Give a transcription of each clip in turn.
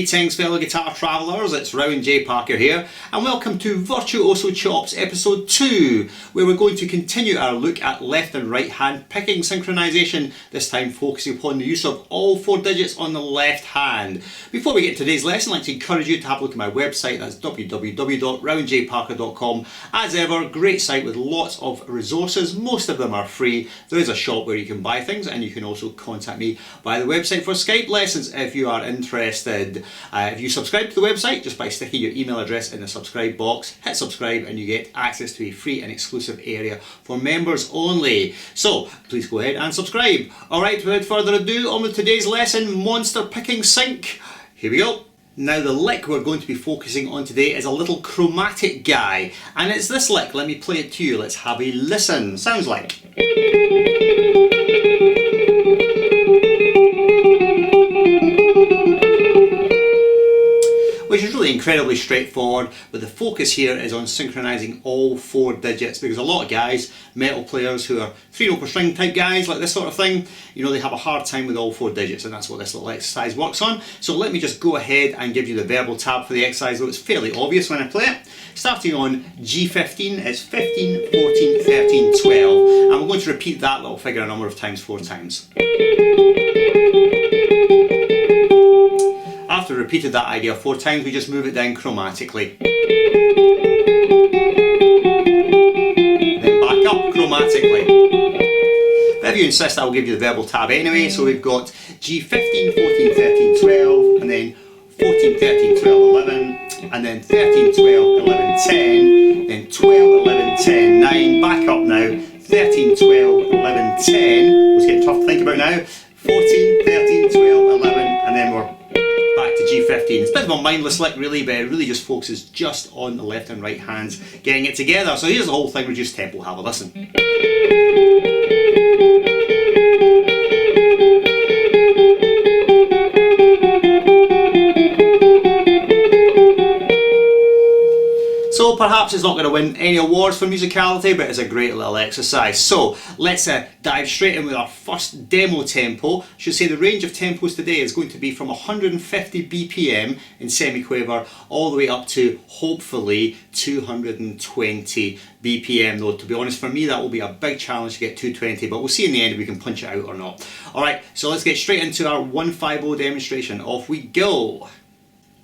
Greetings fellow guitar travellers, it's Rowan J Parker here and welcome to Virtuoso Chops episode 2, where we're going to continue our look at left and right hand picking synchronization, this time focusing upon the use of all 4 digits on the left hand. Before we get to today's lesson, I'd like to encourage you to have a look at my website, that's www.rowanjparker.com. As ever, great site with lots of resources, most of them are free. There is a shop where you can buy things and you can also contact me via the website for Skype lessons if you are interested. If you subscribe to the website just by sticking your email address in the subscribe box, hit subscribe and you get access to a free and exclusive area for members only. So please go ahead and subscribe. Alright, without further ado, on with today's lesson, monster picking sync. Here we go. Now the lick we're going to be focusing on today is a little chromatic guy, and it's this lick. Let me play it to you. Let's have a listen. Sounds like. Which is really incredibly straightforward, but the focus here is on synchronizing all 4 digits, because a lot of guys, metal players who are 3-note per string type guys like this sort of thing, you know, they have a hard time with all 4 digits, and that's what this little exercise works on. So let me just go ahead and give you the verbal tab for the exercise, though it's fairly obvious when I play it. Starting on G15, it's 15, 14, 13, 12, and we're going to repeat that little figure a number of times, 4 times. After we've repeated that idea 4 times, we just move it down chromatically. Then back up chromatically. But if you insist, I'll give you the verbal tab anyway. So we've got G15, 14, 13, 12, and then 14, 13, 12, 11, and then 13, 12, 11, 10, then 12, 11, 10, 9, back up now, 13, 12, 11, 10, it's getting tough to think about now, 14, 13, 12, 11, and then we're back to G15. It's a bit of a mindless lick really, but it really just focuses just on the left and right hands getting it together. So here's the whole thing, reduced tempo, have a listen. So perhaps it's not going to win any awards for musicality, but it's a great little exercise. So let's dive straight in with our first demo tempo. I should say the range of tempos today is going to be from 150 BPM in semiquaver all the way up to hopefully 220 BPM, though to be honest for me that will be a big challenge to get 220, but we'll see in the end if we can punch it out or not. Alright, so let's get straight into our 150 demonstration. Off we go.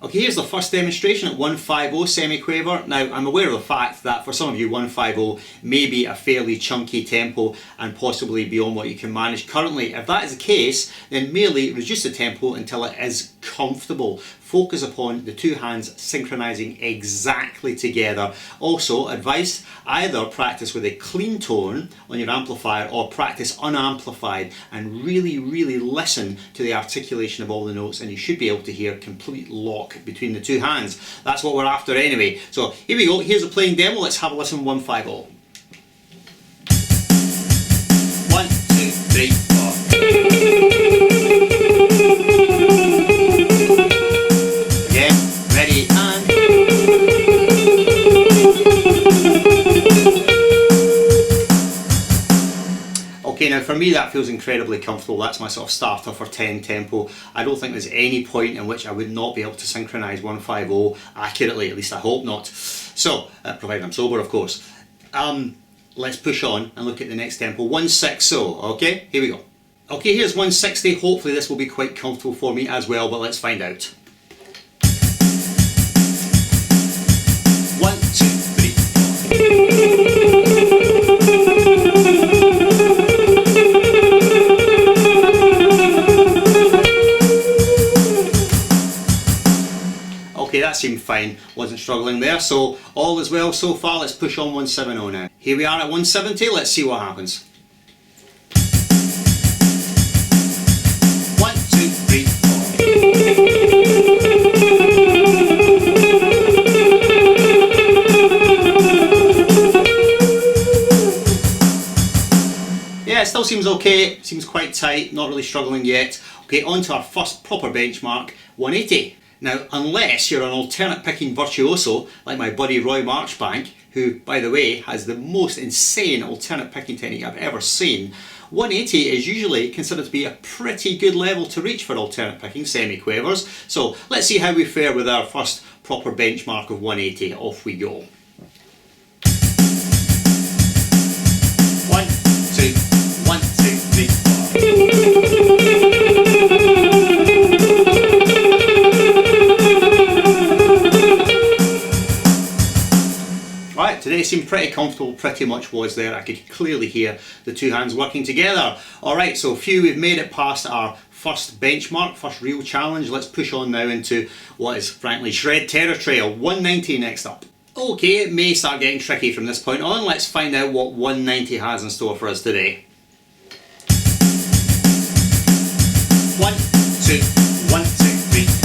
Okay, here's the first demonstration at 150 semiquaver. Now, I'm aware of the fact that for some of you 150 may be a fairly chunky tempo and possibly beyond what you can manage currently. If that is the case, then merely reduce the tempo until it is comfortable. Focus upon the 2 hands synchronizing exactly together. Also, advice, either practice with a clean tone on your amplifier or practice unamplified and really listen to the articulation of all the notes, and you should be able to hear complete lock between the 2 hands. That's what we're after anyway. So here we go, here's a playing demo, let's have a listen 150. 1, 2, 3, 4. Okay, now for me that feels incredibly comfortable. That's my sort of starter for 10 tempo. I don't think there's any point in which I would not be able to synchronize 150 accurately, at least I hope not. So, provided I'm sober of course. Let's push on and look at the next tempo, 160, okay? Here we go. Okay, here's 160, hopefully this will be quite comfortable for me as well, but let's find out. 1, 2, 3, 4. Okay, that seemed fine, wasn't struggling there, so all is well so far. Let's push on 170 now. Here we are at 170, let's see what happens. 1, 2, 3, 4. Yeah, it still seems okay, seems quite tight, not really struggling yet. Okay, on to our first proper benchmark, 180. Now, unless you're an alternate picking virtuoso, like my buddy Roy Marchbank, who, by the way, has the most insane alternate picking technique I've ever seen, 180 is usually considered to be a pretty good level to reach for alternate picking semi-quavers. So let's see how we fare with our first proper benchmark of 180. Off we go. 1, 2, 1, 2, 3, 4. Right, today seemed pretty comfortable, pretty much was there. I could clearly hear the two hands working together. Alright, so phew, we've made it past our first benchmark, first real challenge. Let's push on now into what is frankly shred territory. 190 next up. Okay, it may start getting tricky from this point on. Let's find out what 190 has in store for us today. 1, 2, 1, 2, 3, 4.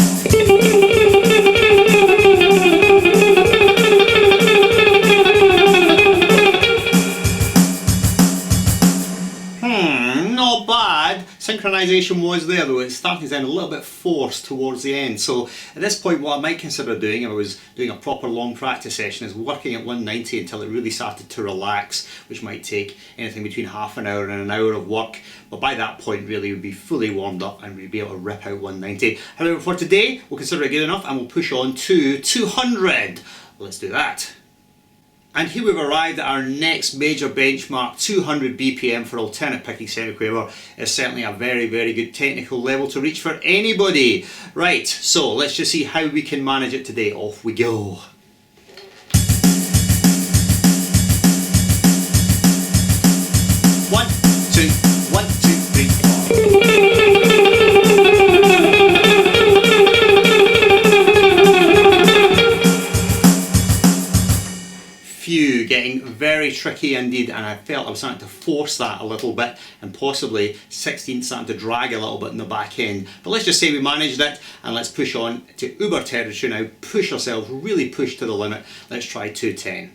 Not bad. Synchronization was there, though it's starting to sound a little bit forced towards the end. So at this point, what I might consider doing, if I was doing a proper long practice session, is working at 190 until it really started to relax, which might take anything between half an hour and an hour of work. But by that point, really, we'd be fully warmed up and we'd be able to rip out 190. However, for today, we'll consider it good enough and we'll push on to 200. Let's do that. And here we've arrived at our next major benchmark. 200 BPM for alternate picking semiquaver is certainly a very, very good technical level to reach for anybody. Right, so let's just see how we can manage it today. Off we go. One, two, 1, 2, 3, 4. Getting very tricky indeed, and I felt I was starting to force that a little bit and possibly 16th starting to drag a little bit in the back end. But let's just say we managed it, and let's push on to uber territory now. Push ourselves, really push to the limit. Let's try 210.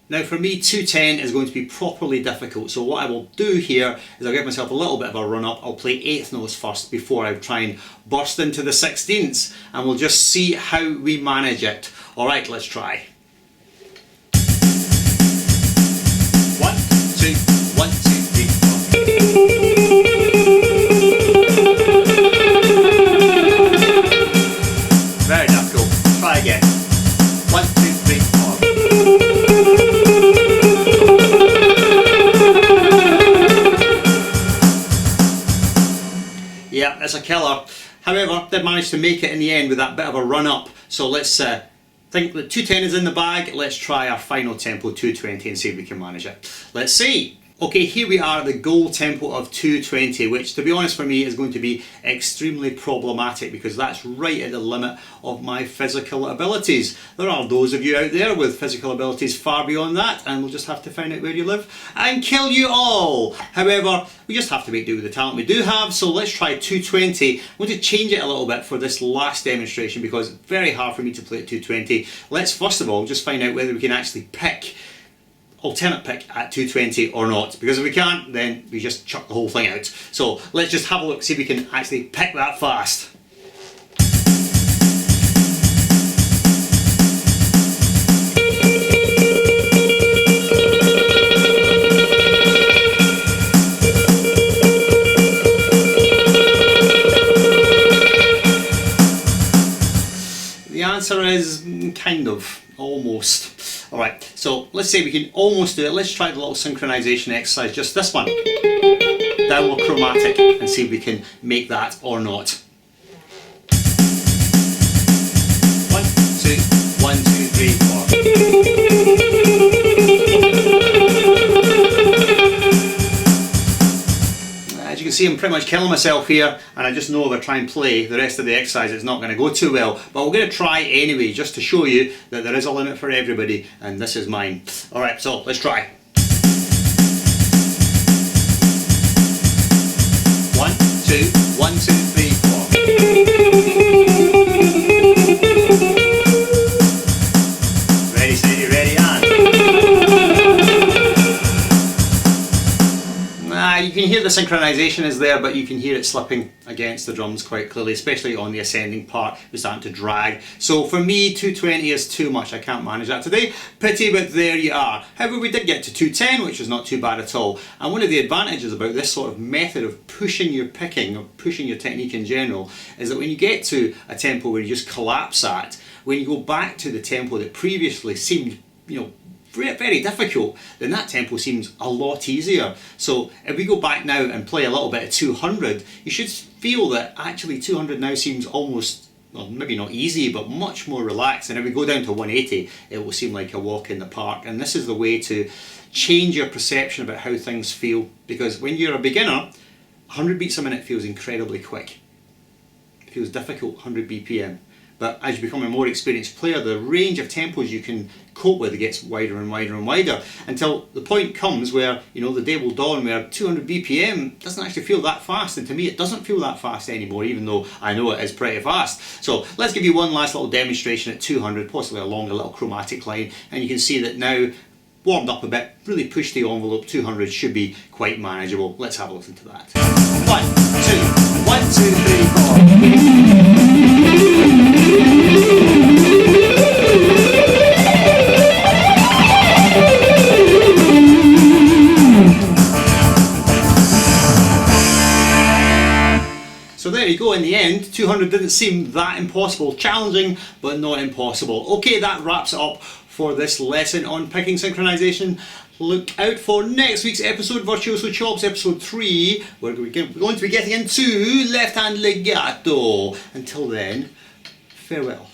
Now for me, 210 is going to be properly difficult, so what I will do here is I'll give myself a little bit of a run up. I'll play 8th notes first before I try and burst into the 16ths, and we'll just see how we manage it. Alright, let's try. 1, 2, 1, 2, 3, 4. Very difficult. Try again. 1, 2, 3, 4. Yeah, it's a killer. However, did manage to make it in the end with that bit of a run up. So let's think that 210 is in the bag. Let's try our final tempo, 220, and see if we can manage it. Let's see. Okay, here we are at the goal tempo of 220, which to be honest for me is going to be extremely problematic because that's right at the limit of my physical abilities. There are those of you out there with physical abilities far beyond that, and we'll just have to find out where you live and kill you all. However, we just have to make do with the talent we do have, so let's try 220. I'm going to change it a little bit for this last demonstration because it's very hard for me to play at 220. Let's first of all just find out whether we can actually pick alternate pick at 220 or not, because if we can't, then we just chuck the whole thing out. So let's just have a look, see if we can actually pick that fast. The answer is kind of, almost. Alright, so let's say we can almost do it. Let's try the little synchronization exercise, just this one. Downward chromatic, and see if we can make that or not. 1, 2, 1, 2, 3, 4. As you can see, I'm pretty much killing myself here, and I just know if I try and play the rest of the exercise it's not going to go too well, but we're going to try anyway just to show you that there is a limit for everybody, and this is mine. Alright, so let's try. 1, 2, 1, 2, 3, 4. Ready, steady, ready, and. You can hear the synchronization is there, but you can hear it slipping against the drums quite clearly, especially on the ascending part. It's starting to drag. So for me, 220 is too much. I can't manage that today. Pity, but there you are. However, we did get to 210, which is not too bad at all. And one of the advantages about this sort of method of pushing your picking, or pushing your technique in general, is that when you get to a tempo where you just collapse at, when you go back to the tempo that previously seemed, very difficult, then that tempo seems a lot easier. So if we go back now and play a little bit of 200, you should feel that actually 200 now seems almost, well, maybe not easy, but much more relaxed. And if we go down to 180, it will seem like a walk in the park. And this is the way to change your perception about how things feel, because when you're a beginner, 100 beats a minute feels incredibly quick. It feels difficult, 100 BPM. But as you become a more experienced player, the range of tempos you can cope with gets wider and wider and wider, until the point comes where, the day will dawn where 200 BPM doesn't actually feel that fast. And to me, it doesn't feel that fast anymore, even though I know it is pretty fast. So let's give you one last little demonstration at 200, possibly along a little chromatic line, and you can see that now, warmed up a bit, really push the envelope, 200 should be quite manageable. Let's have a listen to that. 1, 2, 1, 2, 3, 4. So there you go. In the end, 200 didn't seem that impossible. Challenging, but not impossible. Okay, that wraps it up for this lesson on picking synchronization. Look out for next week's episode, Virtuoso Chops, episode 3. We're going to be getting into left hand legato. Until then, farewell.